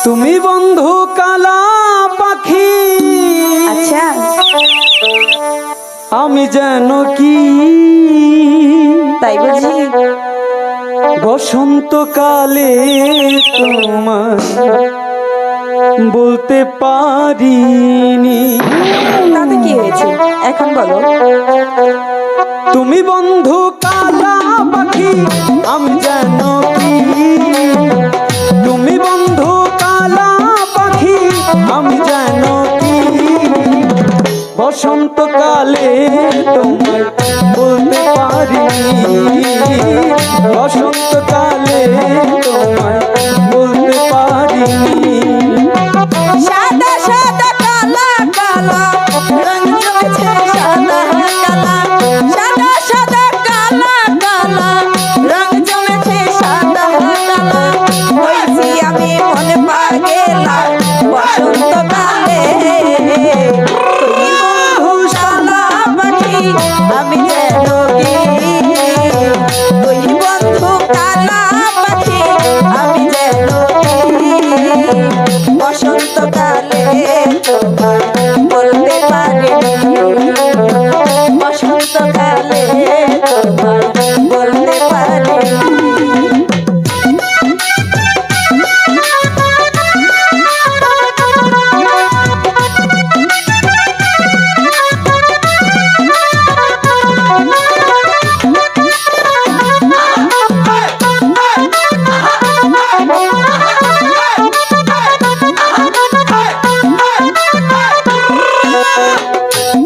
তুমি বন্ধু কালা পাখি, আচ্ছা আমি যেন কি তাই বুঝি। বসন্তকালে তোমার বলতে পারিনি। তাতে কি হয়েছে এখন বলো। তুমি বন্ধু কালা পাখি, আমি যেন কি। তুমি বন্ধু কালা পাখি, আমি যেন কি। বসন্তকালে তোমায় বলতে পারিনি। বসন্তকালে তোমায় বলতে পারিনি। সাদা সাদা কালা কালা রং জমেছে সাদা কালা, সাদা সাদা কালা কালা রং জমেছে সাদা কালা। হয়েছি আমি মন পাগেলা বসন্তকালে। তুই বন্ধু কালা পাখি, আমি যেন কি। তুই বন্ধু কালা পাখি, আমি যেন কি। বসন্তকালে তোমায় বলতে পারিনি। বসন্তকালে তোমায় বলতে পারিনি।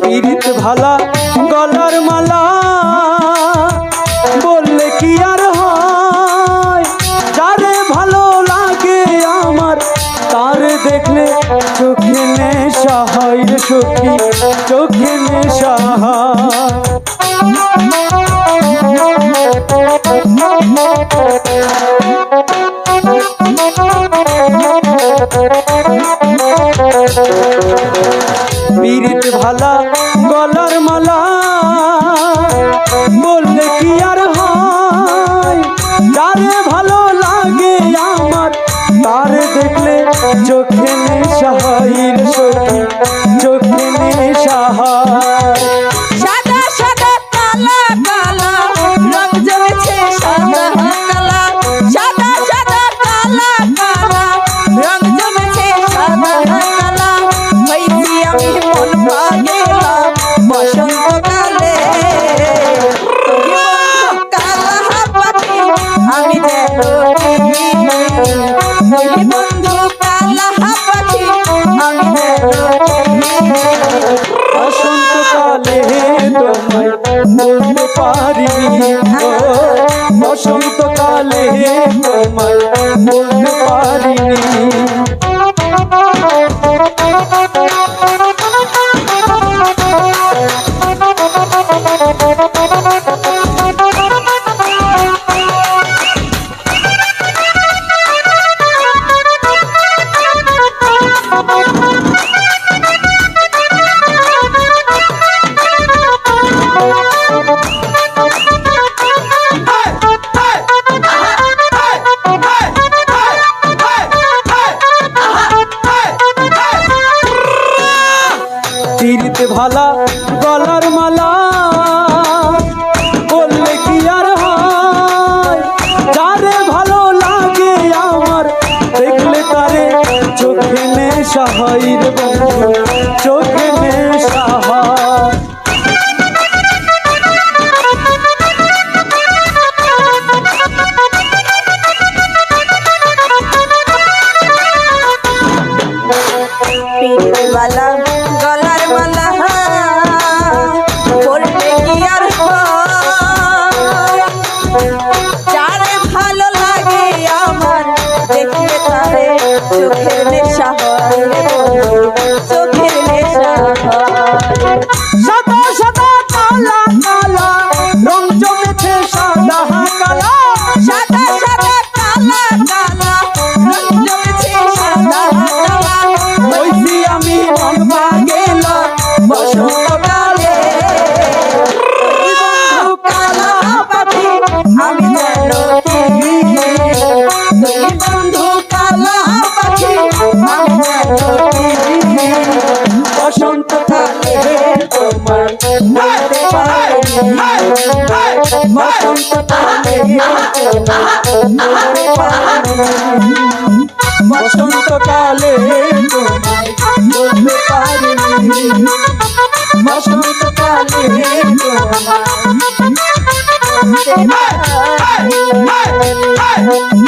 পীড়িত ভালা গলার মালা বললে কি আর হয়। যারে ভালো লাগে আমার তার দেখলে চোখে নেশা হয় রে সখী, চোখে নেশা হয়। পীড়িত ভালা গলার মালা বললে কি আর হয়। যারে ভালো লাগে আমার তার দেখলে চোখে নেশা হয় রে সখী, চোখে নেশা হয়। সাদা সাদা কালা কালা রং জমেছে সাদা কালা, সাদা সাদা কালা কালা রং জমেছে সাদা কালা। হয়েছি আমি মন পাগেলা বসন্তকালে। তুই বন্ধু কালা পাখি, আমি যেন কি। তুই বন্ধু কালা পাখি, আমি যেন কি। বসন্তকালে তোমায় বলতে পারিনি। বসন্তকালে তোমায় বলতে পারিনি। পীড়িত ভালা গলার মালা বললে কি আর হয়। যারে ভালো লাগে আমার দেখলে তারে চোখে নেশা হয় রে বন্ধু, চোখে নেশা হয়। পীড়িতওয়ালা গলার মালা পরলে কি আর হয়। যারে ভালো লাগে আমার দেখলে তারে চোখের নেশা হয় রে বন্ধু, চোখের নেশা হয়। সাদা সাদা কালা কালা রং জমেছে সাদা কালা, সাদা সাদা কালা কালা রং জমেছে সাদা কালা। হইছি আমি মন পাগেলা বসন্তকালে। তুই বন্ধু কালা পাখি, আমি যেন কি। তুই বন্ধু কালা পাখি, বসন্তকালে তোমায় বলতে পারিনি বসন্তকালে তোমায় বলতে পারিনি